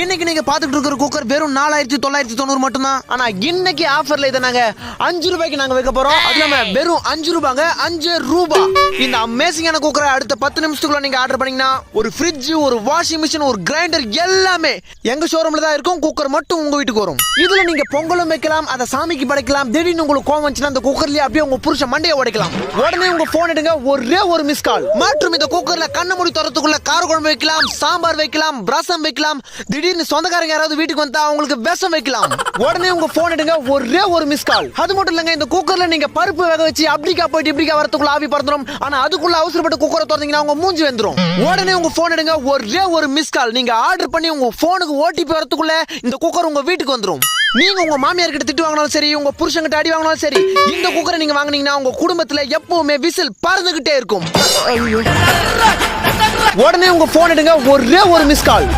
இன்னைக்கு நீங்க பாத்துட்டு இருக்கிற குக்கர் வெறும் 4990 மட்டும்தான். ஆனா இன்னைக்கு ஆஃபர்ல இதை நாங்க 5 ரூபாய்க்கு நாங்க வைக்க போறோம். அது இல்லாம வெறும் 5 ரூபாங்க, 5 ரூபாய். இந்த அமேசிங்கான குக்கரை அடுத்த 10 நிமிஷத்துக்குள்ள நீங்க ஆர்டர் பண்ணீங்கன்னா ஒரு ஃப்ரிட்ஜ், ஒரு வாஷிங் மிஷின், ஒரு கிரைண்டர் எல்லாமே எங்க ஷோரூம்ல தான் இருக்கும். குக்கர் மட்டும் உங்க வீட்டுக்கு வரும். இதுல நீங்க பொங்கலும் வைக்கலாம், அதை சாமிக்கு படைக்கலாம். திடீர்னு உங்களுக்கு கோவம் வந்துச்சுன்னா அந்த குக்கர்லயே அப்படியே உங்க புருஷன் மண்டையை உடைக்கலாம். உடனே உங்க போன் எடுங்க, ஒரே ஒரு மிஸ் கால். மற்றும் இந்த குக்கர்ல கண்ண மூடி தரத்துக்குள்ள கார குழம்பு வைக்கலாம், சாம்பார் வைக்கலாம், ரசம் வைக்கலாம். திடீர்னு சொந்தக்காரங்க யாராவது வீட்டுக்கு வந்தா அவங்களுக்கு விஷம் வைக்கலாம். உடனே உங்க போன் எடுங்க, ஒரே ஒரு மிஸ் கால். அது மட்டும் இல்லங்க, இந்த குக்கர்ல நீங்க பருப்பு வேக வச்சு அப்படிக்கா போயிட்டு இப்படிக்கா வரதுக்குள்ள ஆவி பறந்துரும். ஆனா அதுக்குள்ள அவசரப்பட்டு குக்கரை திறந்தீங்கன்னா உங்க மூஞ்சி வெந்துரும். உடனே உங்க போன் எடுங்க, ஒரே ஒரு மிஸ் கால். நீங்க ஆர்டர் பண்ணி உங்க போனுக்கு ஓடிபி வரதுக்குள்ள இந்த குக்கர் உங்க வீட்டுக்கு வந்துரும். நீங்க உங்க மாமியார் கிட்ட திட்டு வாங்கினாலும் சரி, உங்க புருஷன் கிட்ட அடி வாங்கினாலும் சரி, இந்த குக்கரை நீங்க வாங்குனீங்கன்னா உங்க குடும்பத்துல எப்பவுமே விசில் பறந்துகிட்டே இருக்கும். உடனே உங்க போன் எடுங்க, ஒரே ஒரு மிஸ் கால்.